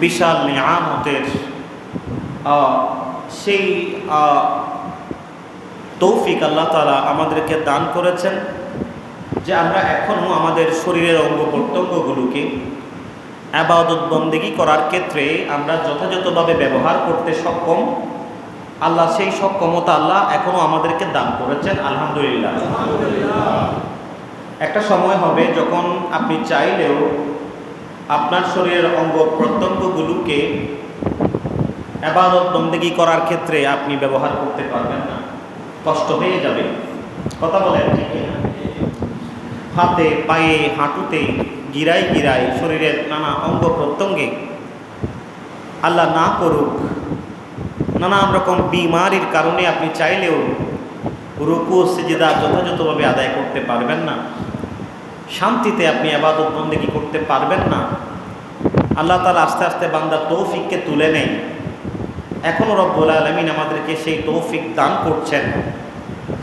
বিশাল নিয়ামতের সেই তৌফিক আল্লাহ তাআলা আমাদেরকে দান করেছেন যে আমরা এখনও আমাদের শরীরের অঙ্গ প্রত্যঙ্গগুলোকে ইবাদত বন্দেগী করার ক্ষেত্রে আমরা যথাযথভাবে ব্যবহার করতে সক্ষম। আল্লাহ সেই সক্ষমতা আল্লাহ এখনও আমাদেরকে দান করেছেন, আলহামদুলিল্লাহ। একটা সময় হবে যখন আপনি চাইলেও আপনার শরীরের অঙ্গ প্রত্যঙ্গগুলোকে ইবাদত বন্দেগী করার ক্ষেত্রে আপনি ব্যবহার করতে পারবেন না, কষ্ট হয়ে যাবে। কথা বলেন ঠিক না? হাতে, পায়ে, হাঁটুতে, গিরায় গিরায় শরীরের নানা অঙ্গ প্রত্যঙ্গে আল্লাহ না করুক নানান রকম বিমারির কারণে আপনি চাইলেও রুকু সিজদা যথাযথভাবে আদায় করতে পারবেন না, শান্তিতে আপনি ইবাদত বন্দেগী করতে পারবেন না। আল্লাহ তাআলা আস্তে আস্তে বান্দার তৌফিককে তুলে নেয়। এখনও রব্বুল আলামিন আমাদেরকে সেই তৌফিক দান করছেন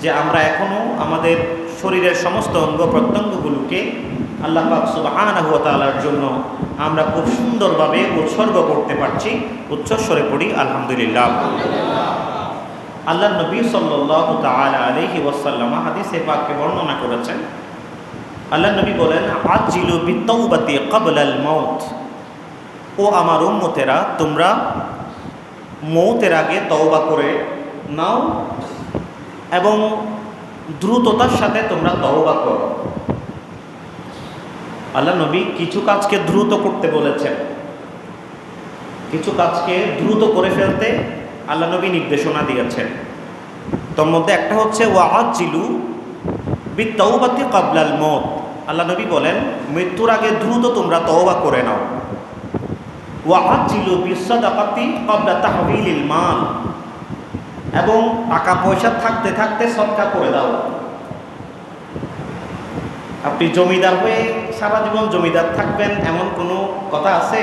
যে আমরা এখনও আমাদের শরীরের সমস্ত অঙ্গ প্রত্যঙ্গগুলোকে আল্লাহ পাক সুবহানাহু ওয়া তাআলার জন্য আমরা খুব সুন্দরভাবে উৎসর্গ করতে পারছি। উচ্চস্বরে পড়ি আলহামদুলিল্লাহ। আল্লাহর নবী সাল্লাল্লাহু তাআলা আলাইহি ওয়াসাল্লাম হাদিসে পাকে বর্ণনা করেছেন, আল্লাহর নবী বলেন, আজিলু বিত্তাওবাতি ক্বাবলাল মাউত। ও আমার উম্মতেরা, তোমরা মৌতের আগে তওবা করে নাও এবং দ্রুততার সাথে তোমরা তওবা করো। আল্লাহ নবী কিছু কাজকে দ্রুত করতে বলেছেন, কিছু কাজকে দ্রুত করে ফেলতে আল্লাহ নবী নির্দেশনা দিয়েছেন। তোর মধ্যে একটা হচ্ছে ওয়াআজিলু বিত্তাওবাতি ক্বাবলাল মউত। আল্লাহ নবী বলেন, মৃত্যুর আগে দ্রুত তোমরা তওবা করে নাও। ওয়াআজিলু বিসসাদাকাতি ক্বাবলা তাহবিলিল মাল। এবং টাকা পয়সা থাকতে থাকতে সদকা করে দাও। আপনি জমিদার হয়ে সারা জীবন জমিদার থাকবেন এমন কোনো কথা আছে?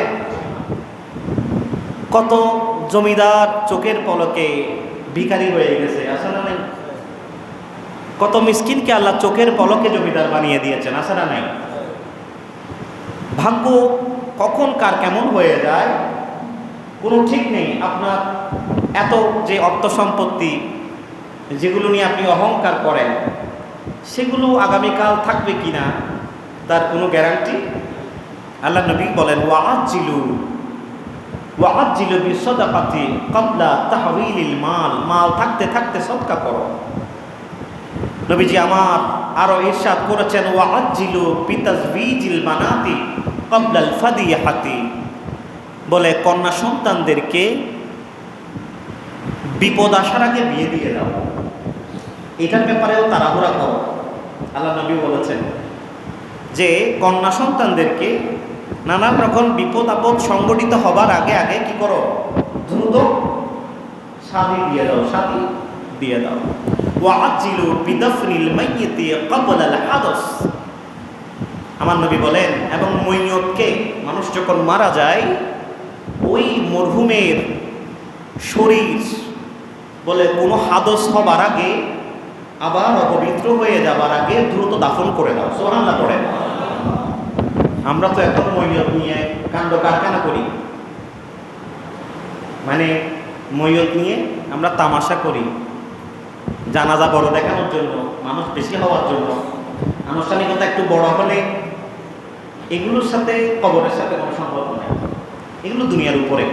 কত জমিদার চোখের পলকে ভিখারি হয়ে গেছে, আছে না নাই? কত মিসকিনকে আল্লাহ চোখের পলকে জমিদার বানিয়ে দিয়েছেন, আছে না নাই? ভাগ্য কখন কার কেমন হয়ে যায় কোনো ঠিক নেই। আপনার এত যে অর্থ সম্পত্তি যেগুলো নিয়ে আপনি অহংকার করেন, সেগুলো আগামীকাল থাকবে কিনা তার কোনো গ্যারান্টি। আল্লাহ নবী বলেন, ওয়াআজিলু বিসসাদাকাতি ক্বাবলা তাহবিলিল মাল। মাল থাকতে থাকতে সদকা করো। নবীজি আমার আরো ইরশাদ করেছেন, ওয়াআজিলু বিতাজওয়িজিল বানাতি ক্বাবলাল ফাদিয়াতি। বলে কন্যা সন্তানদেরকে বিপদ আসার আগে বিয়ে দিয়ে দাও। এটার ব্যাপারেও তাড়াহুড়া করো। আল্লাহ নবী বলেছেন যে কন্যা সন্তানদেরকে নানান রকম বিপদ আপদ সংগঠিত হবার আগে আগে কি করো? দ্রুত শাদী দিয়ে দাও, শাদী দিয়ে দাও। ওয়াআজিলু বিদাফনিল মাইয়িতি ক্বাবলাল হাদাস। আমার নবী বলেন, এবং মইয়তকে, মানুষ যখন মারা যায় ওই মরহুমের শরীর বলে কোনো হাদস হবার আগে, আবার অপবিত্র হয়ে যাবার আগে দ্রুত দাফন করে দাও। সুবহানাল্লাহ পড়েন। আমরা তো এখন মইয়ত নিয়ে কাণ্ড কারখানা করি, মানে মইয়ত নিয়ে আমরা তামাশা করি, জানাজা বড় দেখানোর জন্য, মানুষ বেশি হওয়ার জন্য, আনুষ্ঠানিকতা একটু বড় হলে এগুলোর সাথে কবরের সাথে কোনো সম্পর্ক নেই। এগুলো দুনিয়ার উপরে।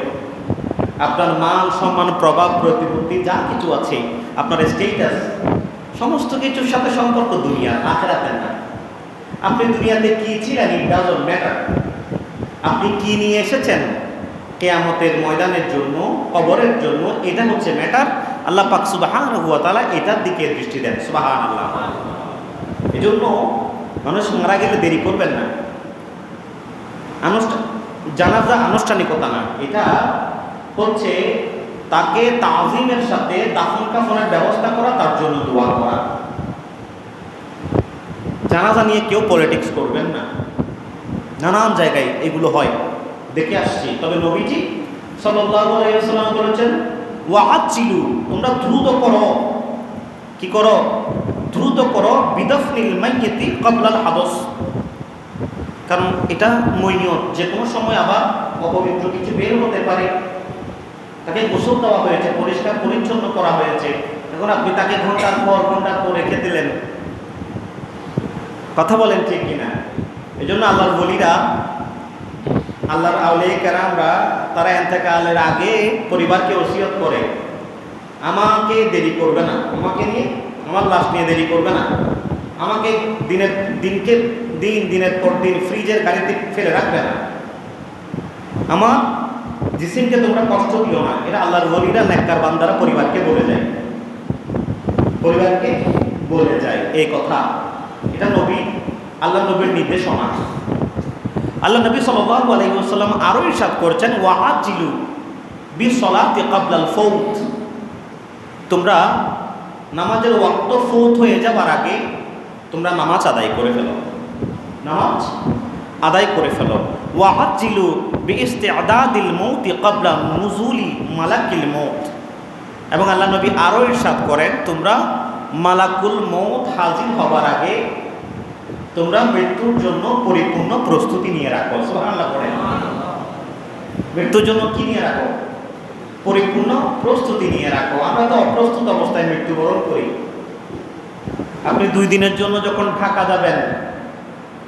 আপনার মান সম্মান প্রভাব প্রতিপত্তি যা কিছু আছে, আপনার স্টেটাস, সমস্ত কিছুর সাথে সম্পর্ক দুনিয়ার, আখিরাতের না। আপনি দুনিয়াতে কি ছিলেন, ইট ডাজন্ট ম্যাটার। আপনি কি নিয়ে এসেছেন কিয়ামতের ময়দানের জন্য, কবরের জন্য, এটা হচ্ছে ম্যাটার। আল্লাহ পাক সুবহানাহু ওয়া তাআলা এটার দিকে দৃষ্টি দেন। সুবহানাল্লাহ। এজন্য মানুষ মারা গেলে দেরি করবেন না। জানাজা আনুষ্ঠানিকতা না, এটা হচ্ছে তাকে তাজিমের সাথে দাফন কাফনের ব্যবস্থা করা, তার জন্য দোয়া করা। জানাজা নিয়ে কেউ পলিটিক্স করবেন না। নানান জায়গায় এগুলো হয়, দেখে আসছি। তবে নবীজি সাল্লাল্লাহু আলাইহি ওয়াসাল্লাম বলেছেন, ওয়াআজিলু, তোমরা দ্রুত করো। কি করো? দ্রুত করো। বিদাফনিল মাইয়িতি ক্বাবলাল হাদাস। কারণ এটা মইয়ত, যে কোনো সময় আবার অপবিত্র কিছু বের হতে পারে। তাকে গোসল দেওয়া হয়েছে, পরিষ্কার পরিচ্ছন্ন করা হয়েছে, এখন আপনি তাকে ঘন্টার পর রেখে দিলেন। কথা বলেন ঠিক কিনা? এই জন্য আল্লাহর ওলিরা, আল্লাহর আউলিয়া কেরামরা, তারা ইন্তেকালের আগে পরিবারকে ওসিয়ত করে, আমাকে দেরি করবে না, আমাকে নিয়ে, আমার লাশ নিয়ে দেরি করবে না, আমাকে দিনের পর দিন ফ্রিজের গাড়িতে ফেলে রাখবে না, আমার জিসিমকে তোমরা কষ্ট দিও না। এটা আল্লাহর ওলিরা, নেককার বান্দারা পরিবারকে বলে যায় এই কথা। এটা নবী, আল্লাহ নবীর নির্দেশনা। আল্লাহ নবী সাল্লাল্লাহু আলাইহি ওয়াসাল্লাম আরো ইরশাদ করেছেন, ওয়াআজিলু বিসসালাতি ক্বাবলাল ফাউত, তোমরা নামাজের ওয়াক্ত ফৌত হয়ে যাবার আগে তোমরা নামাজ আদায় করে ফেলো। ওয়াআজিলু বিইসতিআদাদিল মাউতি ক্বাবলা নুজুলি মালাকিল মাউত, এবং আল্লাহ নবী আরো ইরশাদ করেন, তোমরা মালাকুল মউত হাজির হবার আগে তোমরা মৃত্যুর জন্য পরিপূর্ণ প্রস্তুতি নিয়ে রাখো। সুবহানাল্লাহ পড়েন। মৃত্যুর জন্য কি নিয়ে রাখো? পরিপূর্ণ প্রস্তুতি নিয়ে রাখো। আমরা তো অপ্রস্তুত অবস্থায় মৃত্যুবরণ করি। আপনি 2 দিনের জন্য যখন ঢাকা যাবেন,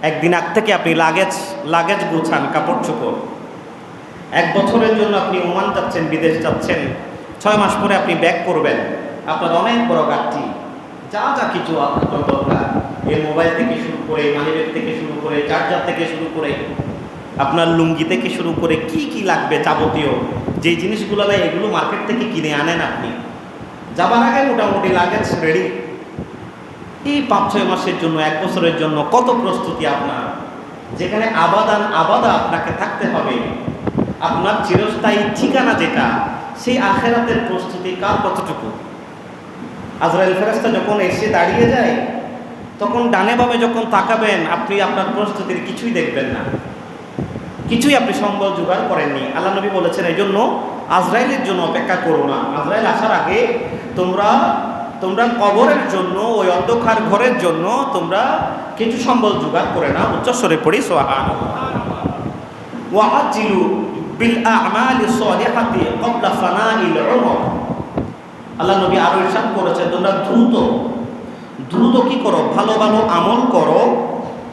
একদিন আগ থেকে আপনি লাগেজ গোছান, কাপড় চোপড়। 1 বছরের জন্য আপনি ওমান যাচ্ছেন, বিদেশ যাচ্ছেন, 6 মাস পরে আপনি ব্যাক করবেন। আপনার অনেক বড় গাড়ি, যা কিছু আপনার দরকার, এই মোবাইল থেকে শুরু করে, মানিব্যাগ থেকে শুরু করে, চার্জার থেকে শুরু করে, আপনার লুঙ্গি থেকে শুরু করে কি লাগবে যাবতীয় যে জিনিসগুলো নেই, এগুলো মার্কেট থেকে কিনে আনেন আপনি। যাবার আগে মোটামুটি লাগেজ রেডি। এই 5-6 মাসের জন্য, 1 বছরের জন্য কত প্রস্তুতি আপনার, যেখানে আবাদা আপনাকে থাকতে হবে। আপনার চিরস্থায়ী ঠিকানা যেটা, সেই আখেরাতের প্রস্তুতি কার কতটুকু? আজরাইল ফেরেশতা যখন এসে দাঁড়িয়ে যায়, তখন ডানে বামে যখন তাকাবেন, আপনি আপনার প্রস্তুতির কিছুই দেখবেন না, কিছুই আপনি সম্বল জোগাড় করেননি। আল্লাহ নবী বলেছেন, এই জন্য আজরাইলের জন্য অপেক্ষা করো না। আজরাইল আসার আগে তোমরা কবরের জন্য, ওই অন্ধকার ঘরের জন্য তোমরা কিছু সম্বল জোগাড় করে না। উচ্চস্বরে পড়ি সুবহানাল্লাহ। ওয়াআজিলু বিল আ'মালিস সালিহাতি ক্বাবলা ফানাইল উমর। আল্লাহ নবী আরো ইরশাদ করেছেন, তোমরা দ্রুত কি করো? ভালো আমল করো।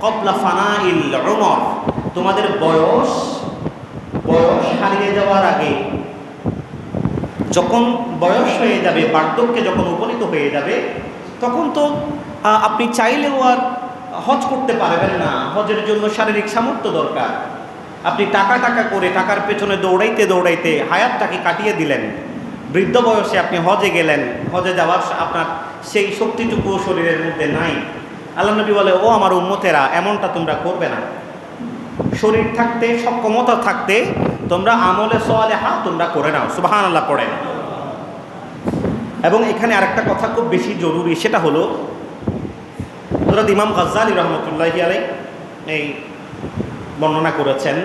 ক্বাবলা ফানাইল উমর, তোমাদের বয়স হারিয়ে যাওয়ার আগে। যখন বয়স হয়ে যাবে, বার্ধক্যে যখন উপনীত হয়ে যাবে, তখন তো আপনি চাইলেও আর হজ করতে পারবেন না। হজের জন্য শারীরিক সামর্থ্য দরকার। আপনি টাকা করে টাকার পেছনে দৌড়াইতে হায়াতটাকে কাটিয়ে দিলেন। বৃদ্ধ বয়সে আপনি হজে গেলেন, হজে যাওয়ার আপনার সেই শক্তিটুকু শরীরের মধ্যে নাই। আল্লাহ নবী বলে, ও আমার উম্মতেরা, এমনটা তোমরা করবে না। শরীর থাকতে, সক্ষমতা থাকতে তোমরা আমলে সালেহা তোমরা করে নাও। সুবহানাল্লাহ পড়েন। এবং এখানে আরেকটা কথা খুব বেশি জরুরি, সেটা হলো হযরত ইমাম গাজ্জালী রাহমাতুল্লাহি আলাইহি এই বর্ণনা করেছেন,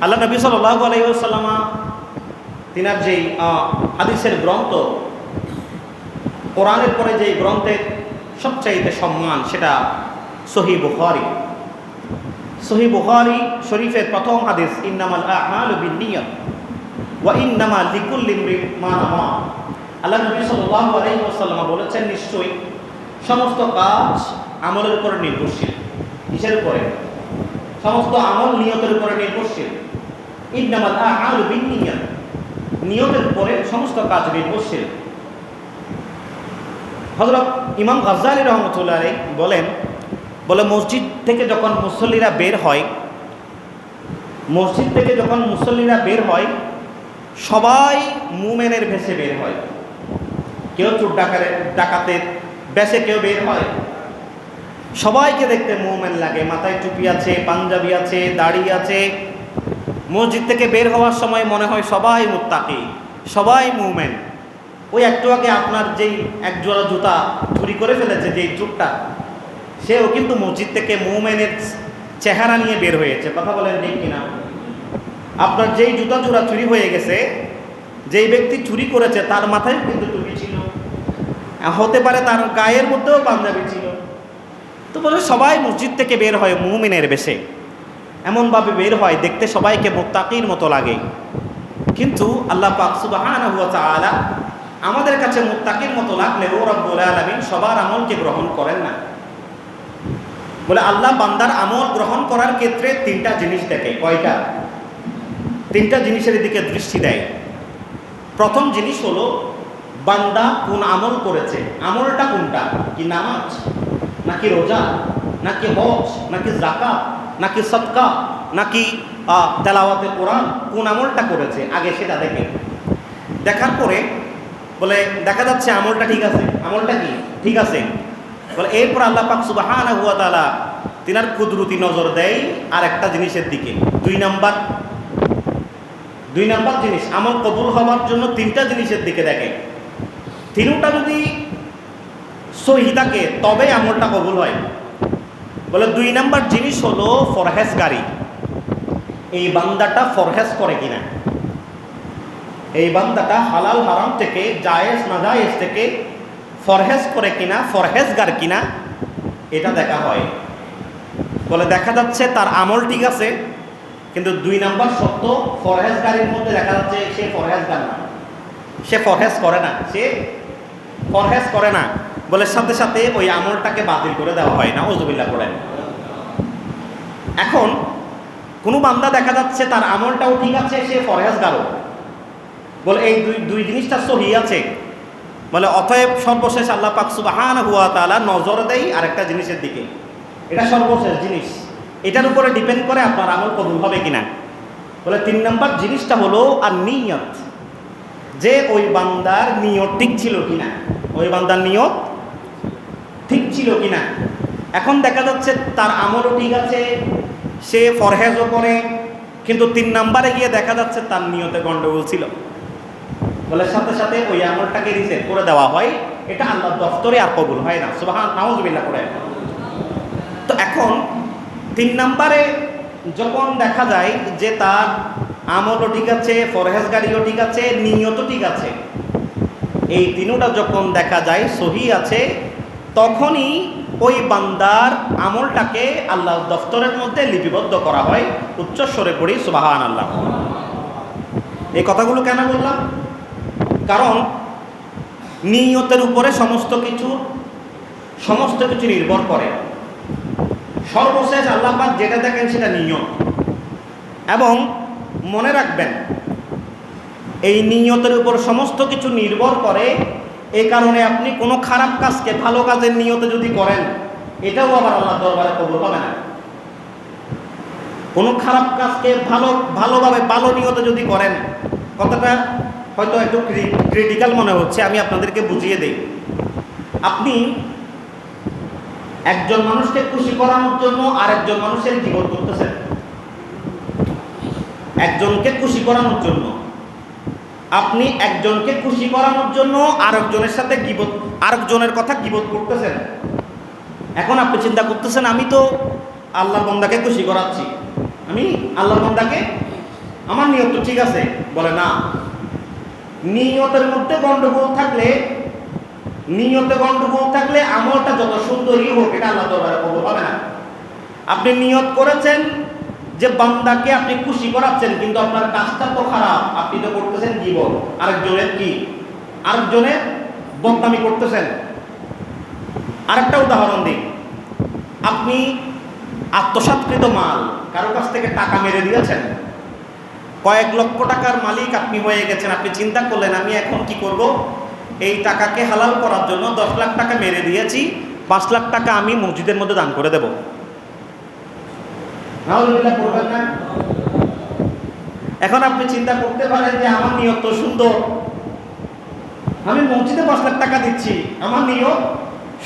আল্লাহ নবী সাল্লাল্লাহু আলাইহি ওয়াসাল্লাম তিনার যেই হাদিসের গ্রন্থ, কোরআনের পরে যেই গ্রন্থের সবচাইতে সম্মান, সেটা সহিহ বুখারী শরীফের প্রথম হাদিস, ইন্নামাল আ'মালু বিন্নিয়াত ওয়া ইন্নামা লিকুল্লি ইমরিইন মা নাওয়া। আল্লাহ নবী সাল্লাল্লাহু আলাইহি ওয়াসাল্লাম বলেছেন, নিশ্চয়ই সমস্ত কাজ আমলের উপর নির্ভরশীল। কিসের উপরে? সমস্ত আমল নিয়তের উপরে নির্ভরশীল। ইন্নামাল আ'মালু বিন্নিয়াত, নিয়তের উপরে সমস্ত কাজ নির্ভরশীল। হযরত ইমাম গাজ্জালী রাহমাতুল্লাহ আলাইহি বলে মসজিদ থেকে যখন মুসল্লিরা বের হয়, সবাই মুমিনের বেশে বের হয়। কেউ চোর ডাকাতের বেশে কেউ বের হয়। সবাইকে দেখতে মুমিন লাগে, মাথায় টুপি আছে, পাঞ্জাবি আছে, দাড়ি আছে। মসজিদ থেকে বের হওয়ার সময় মনে হয় সবাই মুত্তাকি, সবাই মুমিন। ওই একটু আগে আপনার যেই একজোড়া জুতা চুরি করে ফেলেছে যেই চোরটা, সেও কিন্তু মসজিদ থেকে মুমিনের চেহারা নিয়ে বের হয়েছে। কথা বলেন ঠিক কিনা? আপনার যেই জুতা জোড়া চুরি হয়ে গেছে, যেই ব্যক্তি চুরি করেছে তার মাথায় কিন্তু টুপি ছিল, হতে পারে তার গায়ের মধ্যেও পাঞ্জাবি ছিল। তো বলে সবাই মসজিদ থেকে বের হয় মুমিনের বেশে, এমনভাবে বের হয় দেখতে সবাইকে মুত্তাকির মতো লাগে, কিন্তু আল্লাহ পাক সুবহানাহু ওয়া তাআলা আমাদের কাছে মুত্তাকির মতো লাগলেও রব্বুল আলামিন সবার আমলকে গ্রহণ করেন না। বলে আল্লাহ বান্দার আমল গ্রহণ করার ক্ষেত্রে তিনটা জিনিস দেখে। কয়টা? তিনটা জিনিসের দিকে দৃষ্টি দেয়। প্রথম জিনিস হলো বান্দা কোন আমল করেছে, আমলটা কোনটা, কি নামাজ নাকি রোজা নাকি হজ নাকি যাকাত নাকি সদকা নাকি তেলাওয়াতে কোরআন, কোন আমলটা করেছে আগে সেটা দেখে। দেখার পরে বলে দেখা যাচ্ছে আমলটা ঠিক আছে, আমলটা কি ঠিক আছে, বলে এরপর আল্লাহ পাক সুবহানাহু ওয়া তাআলা তিনার কুদরতি নজর দেয় আর একটা জিনিসের দিকে। দুই নাম্বার জিনিস আমল কবুল হওয়ার জন্য তিনটা জিনিসের দিকে দেখে। তিনটা যদি সহি থাকে তবে আমলটা কবুল হয়। বলে দুই নাম্বার জিনিস হলো ফরহেজগারি, এই বান্দাটা ফরহেজ করে কিনা, এই বান্দাটা হালাল হারাম থেকে জায়েজ না জায়েজ থেকে ফরহেজ করে কিনা, ফরহেজগার কিনা, এটা দেখা হয়। বলে দেখা যাচ্ছে তার আমল ঠিক আছে, কিন্তু দুই নাম্বার সত্য ফরহেজগারির মধ্যে দেখা যাচ্ছে সে ফরহেজগার না, সে ফরহেজ করে না, সে ফরহেজ করে না। বলে সাথে সাথে ওই আমলটাকে বাতিল করে দেওয়া হয়, নাউযুবিল্লাহ করেন। এখন কোনো বান্দা দেখা যাচ্ছে তার আমলটাও ঠিক আছে, সে ফরহেজগারও, বলে এই দুই জিনিসটা সহি আছে। বলে অতএব সর্বশেষ আল্লাহ পাক সুবহানাহু ওয়া তাআলা নজর দেয় আরেকটা জিনিসের দিকে, এটা সর্বশেষ জিনিস, এটার উপরে ডিপেন্ড করে আপনার আমল কবুল হবে কিনা। বলে তিন নাম্বার জিনিসটা হলো আর নিয়ত, যে ওই বান্দার নিয়ত ঠিক ছিল কিনা, ওই বান্দার নিয়ত ঠিক ছিল কিনা। এখন দেখা যাচ্ছে তার আমলও ঠিক আছে, সে ফরহেজও করে, কিন্তু তিন নাম্বারে গিয়ে দেখা যাচ্ছে তার নিয়তে গন্ডগোল ছিল। বলে সাথে সাথে ওই আমলটাকে রিজেক্ট করে দেওয়া হয়, এটা আল্লাহর দফতরে আর কবুল হয় না, সুবহান নাউযুবিল্লাহ করে। তো এখন তিন নাম্বারে যখন দেখা যায় যে তার আমলও ঠিক আছে, ফরহেজগারিও ঠিক আছে, নিয়তও ঠিক আছে, এই তিনটা যখন দেখা যায় সহি আছে, তখনই ওই বান্দার আমলটাকে আল্লাহর দফতরের মধ্যে লিপিবদ্ধ করা হয়। উচ্চস্বরে পড়ি সুবহানাল্লাহ। এই কথাগুলো কেন বললাম? কারণ নিয়তের উপরে সমস্ত কিছু নির্ভর করে। সর্বশেষ আল্লাহ পাক যেটা দেখেন সেটা নিয়ত। এবং মনে রাখবেন এই নিয়তের উপর সমস্ত কিছু নির্ভর করে, এই কারণে আপনি কোনো খারাপ কাজকে ভালো কাজের নিয়তে যদি করেন, এটাও আবার আল্লাহর দরবারে কবুল হবে না। কোনো খারাপ কাজকে ভালোভাবে ভালো নিয়তে যদি করেন, কথাটা হয়তো একটু ক্রিটিক্যাল মনে হচ্ছে, আমি আপনাদেরকে বুঝিয়ে দেই। আপনি একজন মানুষকে খুশি করানোর জন্য আরেকজন মানুষের গীবত করতেছেন, একজনকে খুশি করানোর জন্য আপনি একজনকে খুশি করানোর জন্য আরেকজনের সাথে গীবত, আরেকজনের কথা গীবত করতেছেন। এখন আপনি চিন্তা করতেছেন আমি তো আল্লাহর বান্দাকে খুশি করাচ্ছি, আমি আল্লাহর বান্দাকে, আমার নিয়ত তো ঠিক আছে। বলে না, নিয়তের মধ্যে গন্ডগোল থাকলে আমলটা যত সুন্দরই হোক এটা আল্লাহ দরবারে কবুল হবে না। আপনি নিয়ত করেছেন যে বান্দাকে আপনি খুশি করাচ্ছেন, কিন্তু আপনার কাজটা তো খারাপ, আপনি তো করতেছেন গীবত, আরেকজনের বদনামি করতেছেন। আরেকটা উদাহরণ দিই, আপনি আত্মসাৎকৃত মাল কারো কাছ থেকে টাকা মেরে দিয়েছেন, কয়েক লক্ষ টাকার মালিক আপনি হয়ে গেছেন। আপনি চিন্তা করলেন আমি এখন কি করব, এই টাকাকে হালাল করার জন্য 10 লাখ টাকা মেরে দিয়েছি, 5 লাখ টাকা আমি মসজিদের মধ্যে দান করে দেব। এখন আপনি চিন্তা করতে পারেন যে আমার নিয়ত তো সুন্দর, আমি মসজিদে 5 লাখ টাকা দিচ্ছি, আমার নিয়ত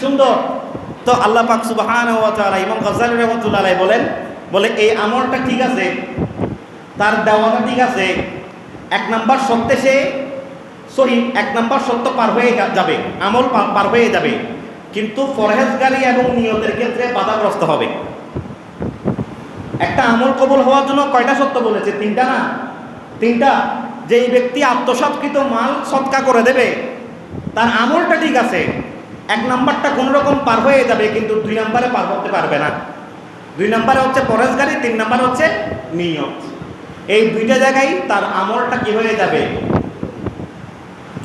সুন্দর। তো আল্লাহ পাক সুবহানাহু ওয়া তাআলা ইমাম গাজ্জালী রাহমাতুল্লাহ আলাইহি বলে এই আমলটা ঠিক আছে, তার দেওয়াটা ঠিক আছে, 1 নাম্বার সত্যে সে সহি, 1 নাম্বার সত্য পার হয়ে যাবে, আমল পার হয়ে যাবে, কিন্তু ফরহেজগারি এবং নিয়তের ক্ষেত্রে বাধাগ্রস্ত হবে। একটা আমল কবুল হওয়ার জন্য কয়টা সত্য বলেছে? 3টা না? 3টা। যেই ব্যক্তি আত্মসাৎকৃত মাল সদকা করে দেবে, তার আমলটা ঠিক আছে, এক নাম্বারটা কোনো রকম পার হয়ে যাবে, কিন্তু 2 নাম্বারে পার করতে পারবে না। 2 নাম্বারে হচ্ছে পরেশগারি, 3 নাম্বার হচ্ছে নিয়ত। এই দুইটা জায়গায় তার আমলটা কি হয়ে যাবে,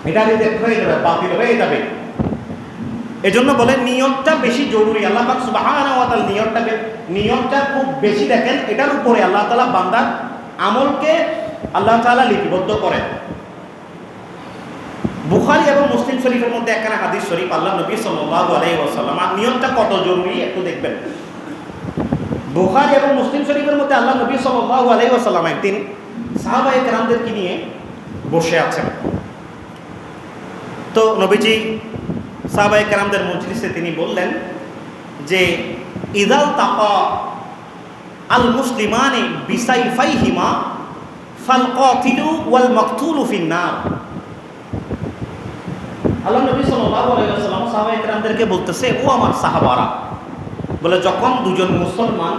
এটা রিজেক্ট হয়ে যাবে, বাতিল হয়ে যাবে। এজন্য বলে নিয়তটা বেশি জরুরি। আল্লাহ পাক সুবহানাহু ওয়া তাআলা নিয়তটা খুব বেশি দেখেন, এটার উপরে আল্লাহ তাআলা বান্দার আমলকে আল্লাহ তাআলা লিপিবদ্ধ করেন। বুখারী এবং মুসলিম শরীফের মধ্যে একখানা হাদিস শরীফ, আল্লাহ নবী সাল্লাল্লাহু আলাইহি ওয়াসাল্লাম আর নিয়তটা কত জরুরি একটু দেখবেন। বুখারী এবং মুসলিম শরীফের মধ্যে আল্লাহ নবী সাল্লাল্লাহু আলাইহি ওয়াসাল্লাম একদিন সাহাবায়ে কেরামদেরকে নিয়ে বসে আছেন। তো নবীজি সাহাবায়ে কেরামদের মজলিসে তিনি বললেন যে ইদাল তাকা আল মুসলিমানি বিসাইফাইহিমা ফাল কাতিলু ওয়াল মাকতুলু ফিন্নার। আল্লাহ নবী সাল্লাল্লাহু আলাইহি ওয়াসাল্লাম সাহাবায়ে কেরামদেরকে বলতেছে, ও আমার সাহাবারা, বলে যখন দুজন মুসলমান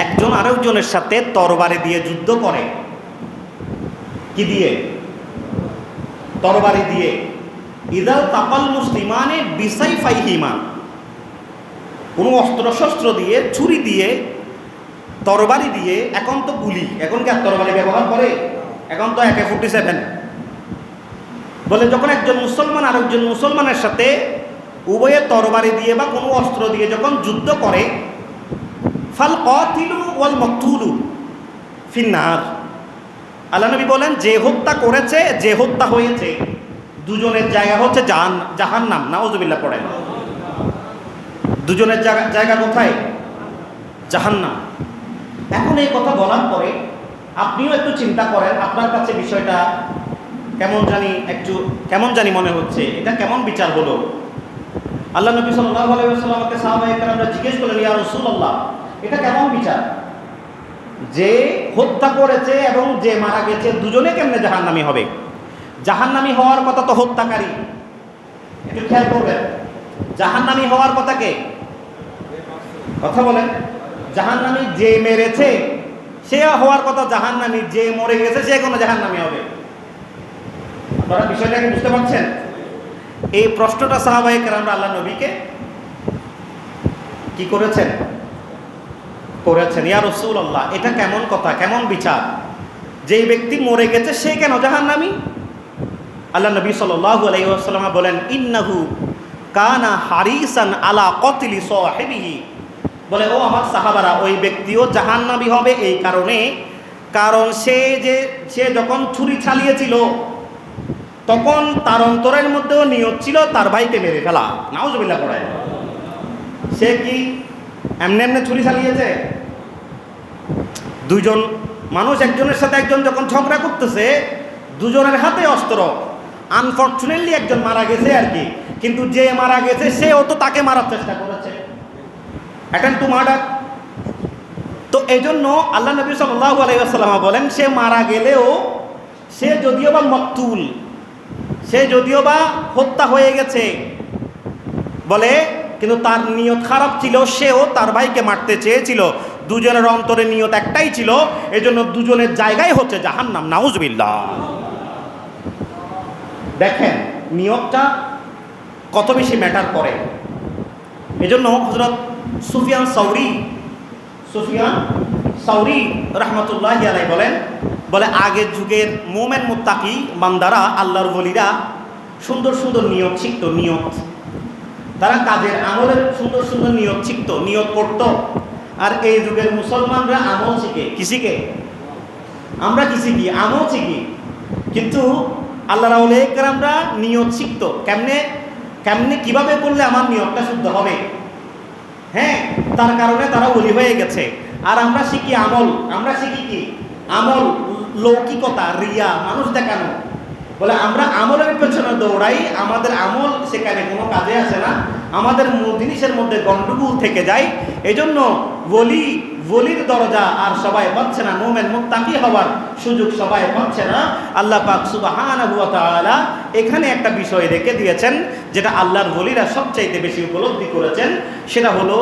একজন আরেকজনের সাথে তরবারি দিয়ে যুদ্ধ করে, কি দিয়ে? তরবারি দিয়ে। ইদাল তাকাল মুসলিমানে বিসাইফাইহিমা, কোনো অস্ত্রশস্ত্র দিয়ে, ছুরি দিয়ে, তরবারি দিয়ে। এখন তো গুলি, এখন কি আর তরবারি ব্যবহার করে? এখন তো AK-47। বলে যখন একজন মুসলমান আরেকজন মুসলমানের সাথে উভয়ে তরবারি দিয়ে বা কোনো অস্ত্র দিয়ে যখন যুদ্ধ করে, ফাল কাতিলু ওয়াল মাকতুলু ফিন্নার। আল্লাহ নবী বলেন যে হত্যা করেছে, যে হত্যা হয়েছে, দুজনের জায়গা হচ্ছে জাহান্নাম। নাউযুবিল্লাহ পড়েন। দুজনের জায়গা কোথায়? জাহান্নাম। এখন এই কথা বলার পরে আপনিও একটু চিন্তা করেন, আপনার কাছে বিষয়টা কেমন জানি মনে হচ্ছে, এটা কেমন বিচার হলো? আল্লাহ নবী সাল্লাল্লাহু আলাইহি ওয়াসাল্লামকে সাহাবায়ে কেরামরা জিজ্ঞেস করলেন, ইয়া রাসূলুল্লাহ, এটা কেমন বিচার? যে হত্যা করেছে এবং যে মারা গেছে দুজনে কেমনে জাহান্নামী হবে? জাহান্নামী হওয়ার কথা তো হত্যাকারী। একটু খেয়াল করবেন, জাহান্নামী হওয়ার কথা কে? কথা বলেন। জাহান্নামী যে মেরেছে সে হওয়ার কথা জাহান্নামী, যে মরে গেছে সে কোনো জাহান্নামী হবে? আপনারা বিষয়টাকে বুঝতে পারছেন? এই প্রশ্নটা সাহাবায়ে কেরামরা আল্লাহ নবীকে কি করেছেন? ইয়া রাসূলুল্লাহ, এটা কেমন কথা, কেমন বিচার? যেই ব্যক্তি মরে গেছে সে কেন জাহান্নামী? আল্লাহ নবী সাল্লাল্লাহু আলাইহি ওয়াসাল্লাম বলেন, ইন্নাহু কানা হারিসান আলা কতলি সাহিবিহি। বলে ও আমার সাহাবারা, ওই ব্যক্তিও জাহান্নামী হবে এই কারণে, কারণ সে যখন ছুরি চালিয়েছিল তখন তার অন্তরের মধ্যেও নিয়ত ছিল তার ভাইকে মেরে ফেলা। নাউযুবিল্লাহ পড়ে। সে কি এমনি এমনি ছুরি চালিয়েছে? দুজন মানুষ একজনের সাথে একজন যখন ঝগড়া করতেছে, দুজনের হাতে অস্ত্র। আনফরচুনেটলি একজন মারা গেছে আর কি, কিন্তু যে মারা গেছে সেও তো তাকে মারার চেষ্টা করেছে, অ্যাটেম্প টু মার্ডার। তো এই জন্য আল্লাহ নবী সাল্লাল্লাহু আলাইহি ওয়াসাল্লাম বলেন, সে মারা গেলেও সে যদিও বা মকতুল, সে যদিও বা হত্যা হয়ে গেছে বলে, কিন্তু তার নিয়ত খারাপ ছিল, সেও তার ভাইকে মারতে চেয়েছিল। দুজনের অন্তরে নিয়ত একটাই ছিল, এজন্য দুজনের জায়গায় হচ্ছে জাহান্নাম। নাউযুবিল্লাহ। দেখেন নিয়তটা কত বেশি ম্যাটার করে। এজন্য হযরত সুফিয়ান সাউরি রাহমাতুল্লাহি আলাইহি বলে আগের যুগের মুমিন মুত্তাকি বান্দারা, আল্লাহর ওলিরা সুন্দর সুন্দর নিয়ত শিখত। নিয়ত, তারা কাজের আমলের সুন্দর সুন্দর নিয়ত শিখত, নিয়ত করত। আর এই যুগের মুসলমানরা আমল শিখে। কি শিখে? আমরা কি শিখি? আমল শিখি। কিন্তু আল্লাহর ওলিয়া কেরামরা নিয়ত শিখত। কেমনে কিভাবে করলে আমার নিয়তটা শুদ্ধ হবে, হ্যাঁ, তার কারণে তারা ওলি হয়ে গেছে। আর আমরা শিখি আমল। আমরা শিখি কি? আমল, লৌকিকতা, রিয়া, মানুষ দেখানো। বলে আমরা আমলের পেছনে দৌড়াই, আমাদের আমল সেখানে কোনো কাজে আসে না, আমাদের জিনিসের মধ্যে গন্ডগোল থেকে যায়। এজন্য ওলির দরজা আর সবাই পাচ্ছে না, মুমিন মুত্তাকি হওয়ার সুযোগ সবাই পাচ্ছে না। আল্লাহ পাক সুবহানাহু ওয়া তাআলা এখানে একটা বিষয় রেখে দিয়েছেন, যেটা আল্লাহর ওলিরা সবচাইতে বেশি উপলব্ধি করেছেন। সেটা হলো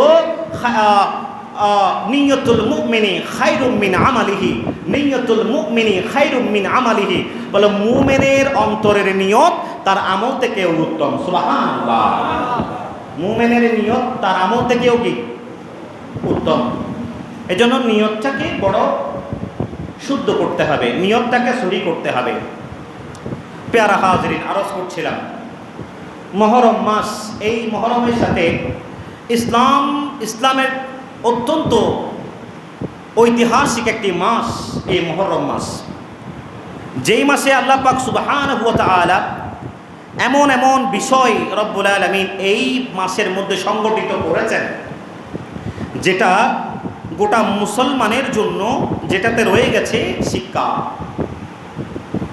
নিয়তুল মুমিনি খায়রুম মিন আমালিহি। নিয়তুল মুমিনি খায়রুম মিন আমালিহি। বলে মুমিনের অন্তরের নিয়ত তার আমল থেকেও উত্তম। সুবহানাল্লাহ। মুমিনের নিয়ত তার আমল থেকেও কি উত্তম। এজন্য নিয়তটাকে বড় শুদ্ধ করতে হবে, নিয়তটাকে সহি করতে হবে। পেয়ারা হাজরিন, আরজ করছিলাম মহরম মাস, এই মহরমের সাথে ইসলামের অত্যন্ত ঐতিহাসিক একটি মাস এই মহরম মাস, যেই মাসে আল্লাহ পাক সুবহানাহু ওয়া তাআলা এমন এমন বিষয় রব্বুল আলামিন এই মাসের মধ্যে সংগঠিত করেছেন, যেটা গোটা মুসলমানের জন্য যেটাতে রয়ে গেছে শিক্ষা।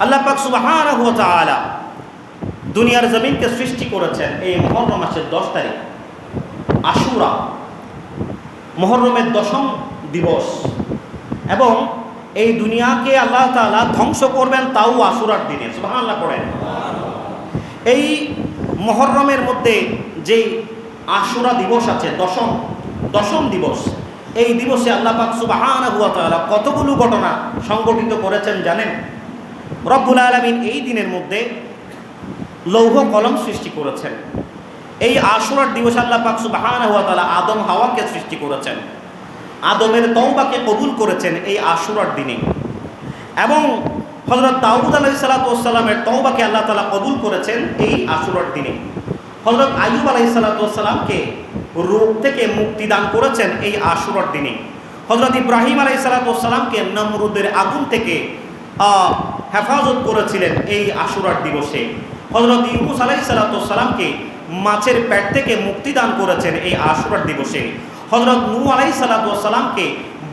আল্লাহ পাক সুবহানাহু ওয়া তাআলা দুনিয়ার জমিনকে সৃষ্টি করেছেন এই মুহররম মাসের 10 তারিখ, আশুরা, মুহররমের 10ম দিবস, এবং এই দুনিয়াকে আল্লাহ তাআলা ধ্বংস করবেন তাও আশুরার দিনে। সুবহানাল্লাহ পড়েন। এই মুহররমের মধ্যে যেই আশুরা দিবস আছে, দশম দিবস, এই দিবসে আল্লাহ পাক সুবহানাহু ওয়া তাআলা কতগুলো ঘটনা সংগঠিত করেছেন জানেন? রব্বুল আলামিন এই দিনের মধ্যে লৌহ কলম সৃষ্টি করেছেন। এই আশুরার দিবসে আল্লাহ পাক সুবহানাহু ওয়া তাআলা আদম হাওয়াকে সৃষ্টি করেছেন, আদমের তওবাকে কবুল করেছেন এই আশুরার দিনে, এবং হযরত দাউদ আলাইহিস সালাতু ওয়াস সালামের তওবাকে আল্লাহ তাআলা কবুল করেছেন এই আশুরার দিনে। হযরত আইয়ুব আলাইহিস সালাতু ওয়াস সালামকে রোগ থেকে মুক্তি দান করেছেন এই আশুরার দিনে। হযরত ইব্রাহিম আলাইহিস সালাতু ওয়াস সালামকে নমরুদের আগুন থেকে হেফাজত করেছিলেন এই আশুরার দিবসে। হযরত ইউনূস আলাইহিস সালাতু ওয়াস সালামকে মাছের পেট থেকে মুক্তি দান করেছেন এই আশুরার দিবসে। হযরত নূহ আলাইহিস সালাতু ওয়াস সালামকে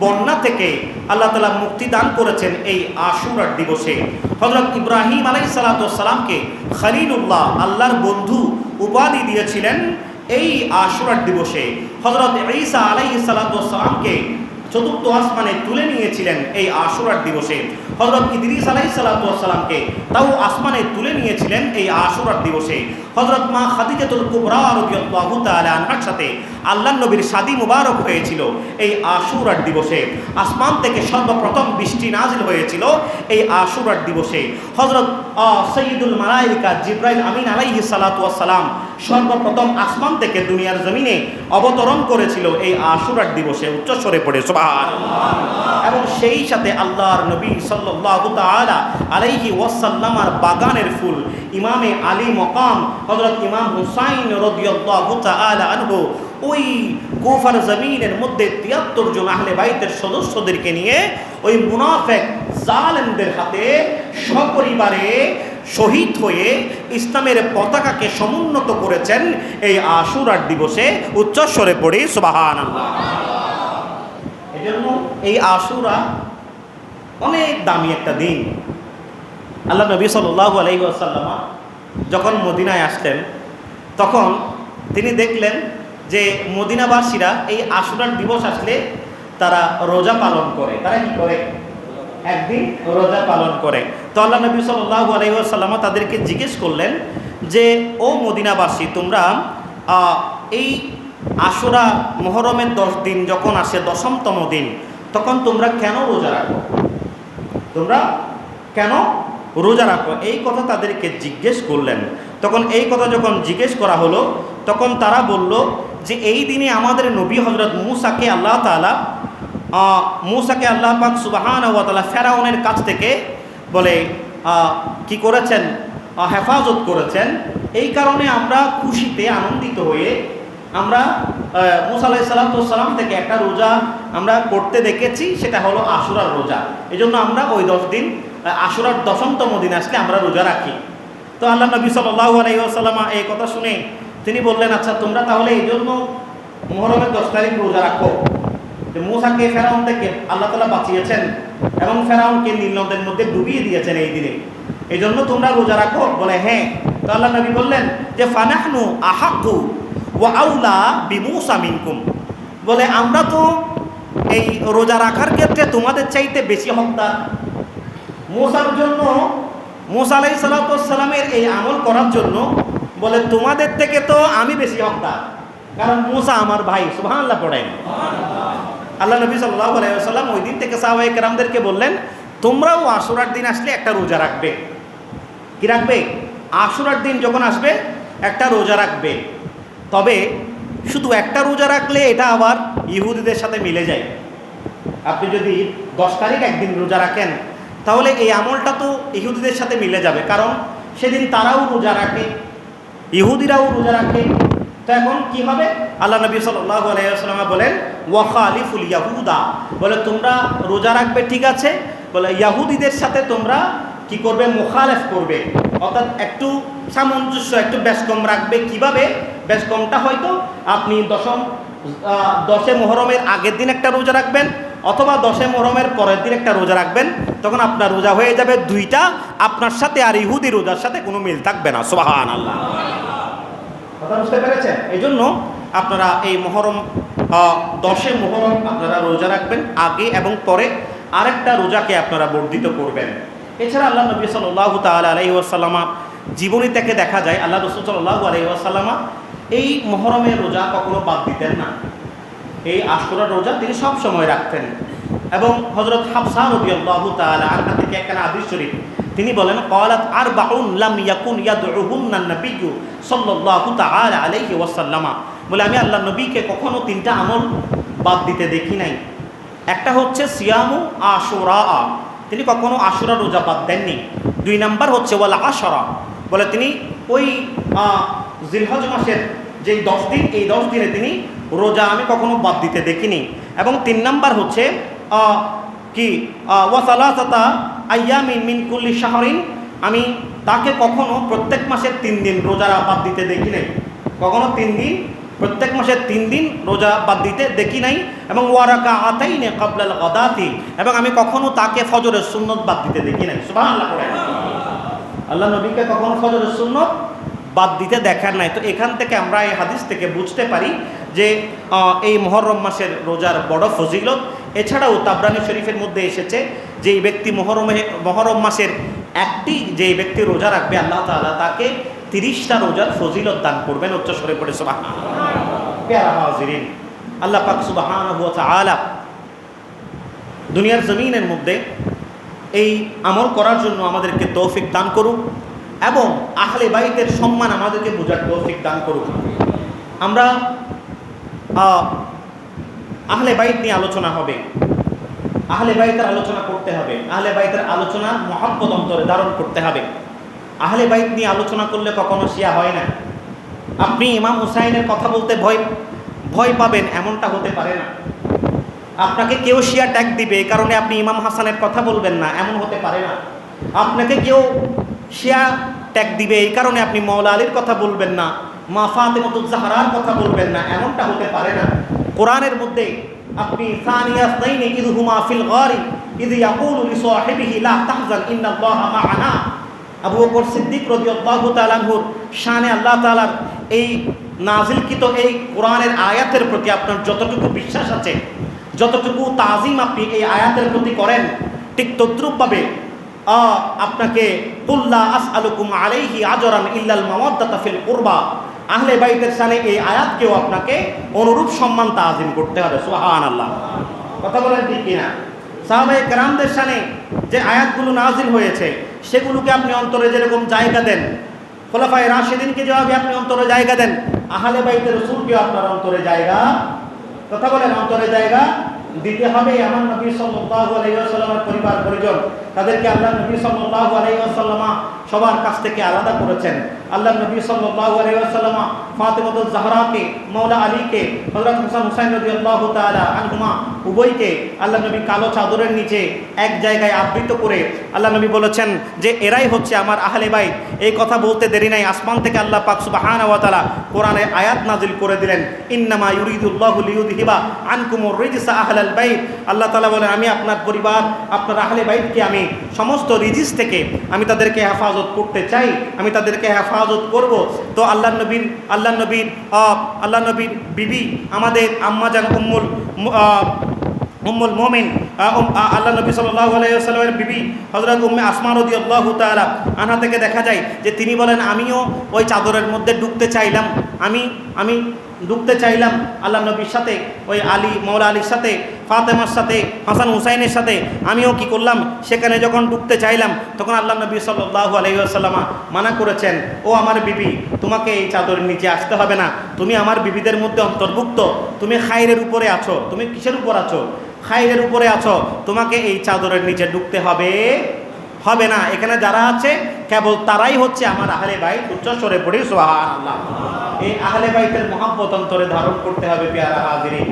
বন্যা থেকে আল্লাহ তাআলা মুক্তি দান করেছেন এই আশুরার দিবসে। হযরত ইব্রাহিম আলাইহিস সালাতু ওয়াস সালামকে খলিলুল্লাহ, আল্লাহর বন্ধু উপাধি দিয়েছিলেন এই আশুরার দিবসে। হযরত ঈসা আলাইহিস সালাতু ওয়াস সালামকে চতুর্থ আসমানে তুলে নিয়েছিলেন এই আশুরার দিবসে। হযরত ইদ্রিস আলাইহিস সালাতু ওয়াস সালামকে তাও আসমানে তুলে নিয়েছিলেন এই আশুরার দিবসে। হযরত মা খাদিজাতুল কুবরা রাদিয়াল্লাহু তাআলা আনহার সাথে আল্লাহর নবীর শাদী মুবারক হয়েছিল এই আশুরার দিবসে। আসমান থেকে সর্বপ্রথম বৃষ্টি নাজিল হয়েছিল এই আশুরার দিবসে। হযরত সাইয়্যিদুল মালায়েকা জিবরাইল আমিন আলাইহিস সালাতু ওয়াস সালাম সর্বপ্রথম আসমান থেকে দুনিয়ার জমিনে অবতরণ করেছিল এই আশুরার দিবসে। উচ্চস্বরে পড়ে সুবহানাল্লাহ। এবং সেই সাথে আল্লাহর নবী সাল্লাল্লাহু তাআলা আলাইহি ওয়াসাল্লামার বাগানের ফুল ইমামে আলী মকাম হযরত ইমাম হুসাইন রাদিয়াল্লাহু তাআলা আনহু ওই কুফার জমিনের মধ্যে 73 জন আহলে বাইতের সদস্যদেরকে নিয়ে ওই মুনাফিক জালেমদের হাতে সপরিবারে শহীদ হয়ে ইসলামের পতাকাকে সমুন্নত করেছেন এই আশুরার দিবসে। উচ্চস্বরে পড়ি সুবহানাল্লাহ। এজন্য এই আশুরা অনেক দামি একটা দিন। আল্লাহ নবী সাল্লাল্লাহু আলাইহি ওয়াসাল্লাম যখন মদিনায় আসলেন, তখন তিনি দেখলেন যে মদিনাবাসীরা এই আশুরার দিবস আসলে তারা রোজা পালন করে। তারা কি করে? একদিন রোজা পালন করে। তো আল্লাহ নবী সাল্লাল্লাহু আলাইহি ওয়াসাল্লাম তাদেরকে জিজ্ঞেস করলেন যে, ও মদিনাবাসী, তোমরা এই আশুরা মুহররমের 10 দিন যখন আসে, 10তম দিন, তখন তোমরা কেন রোজা রাখো? তোমরা কেন রোজা রাখো? এই কথা তাদেরকে জিজ্ঞেস করলেন। তখন এই কথা যখন জিজ্ঞেস করা হলো, তখন তারা বলল যে এই দিনে আমাদের নবী হযরত মূসাকে আল্লাহ পাক সুবহানাহু ওয়া তাআলা ফেরাউনের কাছ থেকে বলে কি করেছেন? হেফাজত করেছেন। এই কারণে আমরা খুশিতে আনন্দিত হয়ে আমরা মূসা আলাইহিস সালাম থেকে একটা রোজা আমরা করতে দেখেছি, সেটা হলো আশুরার রোজা। এই জন্য আমরা ওই 10 দিন আশুরার 10তম দিন আসলে আমরা রোজা রাখি। তো আল্লাহ নবী সাল্লাল্লাহু আলাইহি ওয়াসাল্লাম এই কথা শুনে তিনি বললেন, আচ্ছা তোমরা তাহলে এই জন্য মুহররমের 10 তারিখ রোজা রাখো যে মূসাকে ফেরাউন থেকে আল্লাহ তাআলা বাঁচিয়েছেন এবং ফেরাউনকে নীল নদের মধ্যে ডুবিয়ে দিয়েছেন এই দিনে, এই জন্য তোমরা রোজা রাখো। বলে হ্যাঁ। তো আল্লাহ নবী বললেন যে ফানাহনু আহাক্কু ওয়া আউলা বিমূসা মিনকুম, বলে আমরা তো এই রোজা রাখার ক্ষেত্রে তোমাদের চাইতে বেশি হকদার। মূসার জন্য, মূসা আলাইহিস সালামের এই আমল করার জন্য বলে তোমাদের থেকে তো আমি বেশি হকদার, কারণ মূসা আমার ভাই। সুবহানাল্লাহ পড়েন। আল্লাহ নবী সাল্লাল্লাহু আলাইহি ওয়াসাল্লাম ওই দিন থেকে সাহাবায়ে কেরামদেরকে বললেন, তোমরাও আশুরার দিন আসলে একটা রোজা রাখবে। কি রাখবে? আশুরার দিন যখন আসবে একটা রোজা রাখবে। তবে শুধু একটা রোজা রাখলে এটা আবার ইহুদিদের সাথে মিলে যায়। আপনি যদি 10 তারিখ একদিন রোজা রাখেন তাহলে এই আমলটা তো ইহুদিদের সাথে মিলে যাবে, কারণ সেদিন তারাও রোজা রাখে, ইহুদিরাও রোজা রাখে। তো এখন কি হবে? আল্লাহ নবী সাল্লাল্লাহু আলাইহি ওয়াসাল্লাম বলেন ওয়াখালিফুল ইয়াহুদা, বলে তোমরা রোজা রাখবে ঠিক আছে, বলে ইয়াহুদিদের সাথে তোমরা কি করবে? মুখালেফ করবে, অর্থাৎ একটু সামঞ্জস্য, একটু ব্যস্কম রাখবে। কিভাবে ব্যস্কমটা? হয়তো আপনি 10 মুহররমের আগের দিন একটা রোজা রাখবেন, অথবা 10 মুহররমের পরের দিন একটা রোজা রাখবেন। তখন আপনার রোজা হয়ে যাবে দুইটা, আপনার সাথে আর ইহুদি রোজার সাথে কোনো মিল থাকবে না। সুবহানাল্লাহ, কথা বুঝতে পেরেছেন? এই জন্য আপনারা এই মুহররম 10 মুহররম আপনারা রোজা রাখবেন, আগে এবং পরে আরেকটা রোজাকে আপনারা বর্ধিত করবেন। এছাড়া আল্লাহ নবী সাল্লাল্লাহু তাআলা আলাইহি ওয়াসাল্লাম জীবনী থেকে দেখা যায় আল্লাহ রাসূল সাল্লাল্লাহু আলাইহি ওয়াসাল্লাম এই মুহররমের রোজা কখনো বাদ দিতেন না। এই আশুরার রোজা তিনি সব সময় রাখতেন। এবং হযরত হাফসা রাদিয়াল্লাহু তাআলা আনহা থেকে একটা হাদিস শরীফ তিনি বলেন ক্বালাত আরবাউন লাম ইয়াকুন ইয়াদউহুন্না নাবিয়্যু সাল্লাল্লাহু তাআলা আলাইহি ওয়াসাল্লাম, বলে আমি আল্লাহর নবীকে কখনো 3টা আমল বাদ দিতে দেখি নাই। একটা হচ্ছে সিয়ামু আশুরা, তিনি কখনো আশুরা রোজা বাদ দেননি। 2 নাম্বার হচ্ছে ওয়াল আশরা, বলে তিনি ওই জিলহজ মাসের যে 10 দিন, এই 10 দিনে তিনি রোজা আমি কখনো বাদ দিতে দেখিনি। এবং 3 নাম্বার হচ্ছে ওয়া সালাসাতা আইয়ামিন মিন কুল্লি শাহরিন, আমি তাকে কখনো প্রত্যেক মাসের 3 দিন রোজা বাদ দিতে দেখি নাই, কখনো 3 দিন, প্রত্যেক মাসের 3 দিন রোজা বাদ দিতে দেখি নাই। এবং ওয়ারাকা আতাইনে ক্বাবলাল গাদাতি, এবং আমি কখনো তাকে ফজরের সুন্নত বাদ দিতে দেখি নাই। সুবহানাল্লাহ, আল্লাহ নবীকে কখনো ফজরের সুন্নত বাদ দিতে দেখার নাই। তো এখান থেকে আমরা এই হাদিস থেকে বুঝতে পারি যে এই মুহররম মাসের রোজার বড় ফজিলত। এছাড়াও তাবরানী শরীফের মধ্যে এসেছে যে এই ব্যক্তি মুহররম মাসের একটি যে ব্যক্তি রোজা রাখবে আল্লাহ তাআলা তাকে 30টা রোজার ফজিলত দান করবেন। উচ্চ স্বরে পড়ে সুবহানাল্লাহ। প্যারা হাজিরিন, আল্লাহ পাক সুবহানাহু ওয়া তাআলা দুনিয়ার জমিনের মধ্যে এই আমল করার জন্য আমাদেরকে তৌফিক দান করুক এবং আহলে বাইতের সম্মান আমাদেরকে বোঝার তৌফিক দান করুক। আমরা আহলে বাইত নিয়ে আলোচনা হবে, আহলে বাইতের আলোচনা করতে হবে, আহলে বাইতের আলোচনা মহব্বত অন্তরে ধারণ করতে হবে। আহলে বাইত নিয়ে আলোচনা করলে কখনো শিয়া হয় না। আপনি ইমাম হুসাইনের কথা বলতে ভয় পাবেন এমনটা হতে পারে না। আপনাকে কেউ শিয়া ট্যাগ দিবে এই কারণে আপনি ইমাম হাসানের কথা বলবেন না, এমন হতে পারে না। আপনাকে কেউ শিয়া ট্যাগ দিবে এই কারণে আপনি মাওলা আলীর কথা বলবেন না, মা ফাতেমাতুজ জাহরার কথা বলবেন না, এমনটা হতে পারে না। কোরআনের মধ্যে আপনি সানিয়া ইসনাইনি ইয হুমা ফিল গারি ইয ইয়াকুলু লিসাহিবিহি লা তাহজান ইন্নাল্লাহা মা'ানা, আবু বকর সিদ্দিক রাদিয়াল্লাহু তাআলা আনহুর শানে আল্লাহ তাআলার এই নাজিলকৃত এই কোরআনের আয়াতের প্রতি আপনার যতটুকু বিশ্বাস আছে, যতটুকু তাজিম আপনি এই আয়াতের প্রতি করেন, ঠিক তদ্রূপভাবে আপনাকে কুল্লা আসআলুকুম আলাইহি আজরান ইল্লাল মাওয়াদ্দাতা ফিল কুরবা, আহলে বাইতের শানে এই আয়াতকেও আপনাকে অনুরূপ সম্মান তাজিম করতে হবে। সুবহানাল্লাহ, কথা বলেন ঠিক কিনা? সাহাবায়ে কেরামদের শানে যে আয়াতগুলো নাজিল হয়েছে সেগুলোকে আপনি অন্তরে যেরকম জায়গা দেন, খোলাফায়ে রাশিদিনকে যেভাবে আপনি অন্তরে জায়গা দেন, আহলে বাইতের রাসূলকেও আপনার অন্তরে জায়গা, কথা বলেন, অন্তরে জায়গা দিতে হবে। আমার নবী সাল্লাল্লাহু আলাইহি ওয়াসাল্লামের পরিবার পরিজন তাদেরকে আল্লাহ নবী সাল্লাল্লাহু আলাইহি ওয়াসাল্লাম সবার কাছ থেকে আলাদা করেছেন। আল্লাহ নবী সাল্লাল্লাহু আলাইহি ওয়াসাল্লাম ফাতেমাতুজ জাহরাকে, মাওলা আলীকে, হযরত হাসান হুসাইন রাদিয়াল্লাহু তাআলা আনহুমা উভয়কে আল্লাহ নবী কালো চাদরের নিচে এক জায়গায় আবৃত করে আল্লাহ নবী বলেছেন যে এরাই হচ্ছে আমার আহলে বাইত। এই কথা বলতে দেরি নাই, আসমান থেকে আল্লাহ পাক সুবহানাহু ওয়া তাআলা কোরআনে আয়াত নাজিল করে দিলেন, ইন্নামা ইউরিদুল্লাহু লিইউযহিবা আনকুমুর রিজসা আহলাল বাইত। আল্লাহ তাআলা বলেন আমি আপনার পরিবার, আপনার আহলে বাইতকে আমি সমস্ত রিজিস থেকে আমি তাদেরকে হেফাজত করতে চাই, আমি তাদেরকে হেফাজত করব। তো আল্লাহ নবীর বিবি আমাদের আম্মাজান উম্মুল মুমিন আল্লাহ নবী সাল্লাল্লাহু আলাইহি ওয়াসাল্লামের বিবি হযরত উম্মে আসমা রাদিয়াল্লাহু তাআলা আনহা থেকে দেখা যায় যে তিনি বলেন আমিও ওই চাদরের মধ্যে ঢুকতে চাইলাম, আমি ঢুকতে চাইলাম আল্লাহ নবীর সাথে, ওই মাওলা আলীর সাথে ফাতেমার সাথে, হাসান হুসাইনের সাথে আমিও কি করলাম, সেখানে যখন ঢুকতে চাইলাম তখন আল্লাহ নবী সাল্লাল্লাহু আলাইহি ওয়াসাল্লাম মানা করেছেন, ও আমার বিবি, তোমাকে এই চাদরের নিচে আসতে হবে না, তুমি আমার বিবিদের মধ্যে অন্তর্ভুক্ত, তুমি খায়রের উপরে আছো। তুমি কিসের উপর আছো? খায়রের উপরে আছো, তোমাকে এই চাদরের নিচে ঢুকতে হবে না। এখানে যারা আছে কেবল তারাই হচ্ছে আমার আহলে বাইত। উচ্চস্বরে পড়ি সুবহানাল্লাহ। এই আহলে বাইতের মহব্বত অন্তরে ধারণ করতে হবে পেয়ারা হাজিরিন,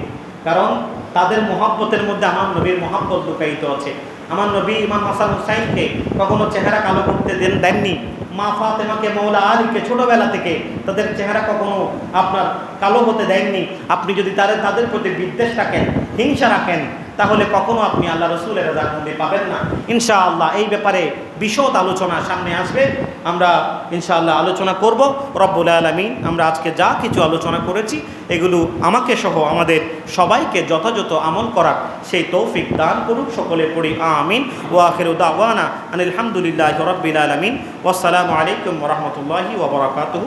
কারণ তাদের মহব্বতের মধ্যে আমার নবীর মহব্বত লুকায়িত আছে। আমার নবী ইমাম হাসান হুসাইনকে কখনো চেহারা কালো করতে দেননি। মা ফাতেমাকে, মৌলা আলীকে ছোটবেলা থেকে তাদের চেহারা কখনো আপনার কালো হতে দেননি। আপনি যদি তাদের প্রতি বিদ্বেষ রাখেন, হিংসা রাখেন, তাহলে কখনো আপনি আল্লাহ রসুলের রাজামন্দি পাবেন না। ইনশাআল্লাহ এই ব্যাপারে বিশদ আলোচনা সামনে আসবে, আমরা ইনশাআল্লাহ আলোচনা করব। রব্বুল আলামিন আমরা আজকে যা কিছু আলোচনা করেছি এগুলো আমাকে সহ আমাদের সবাইকে যথাযথ আমল করার সেই তৌফিক দান করুক। সকলে পড়ি আমিন। ওয়া আখিরু দাওয়ানা আনিল হামদুলিল্লাহি রাব্বিল আলামিন। ওয়াসসালামু আলাইকুম ওয়া রাহমাতুল্লাহি ওয়া বারাকাতুহু।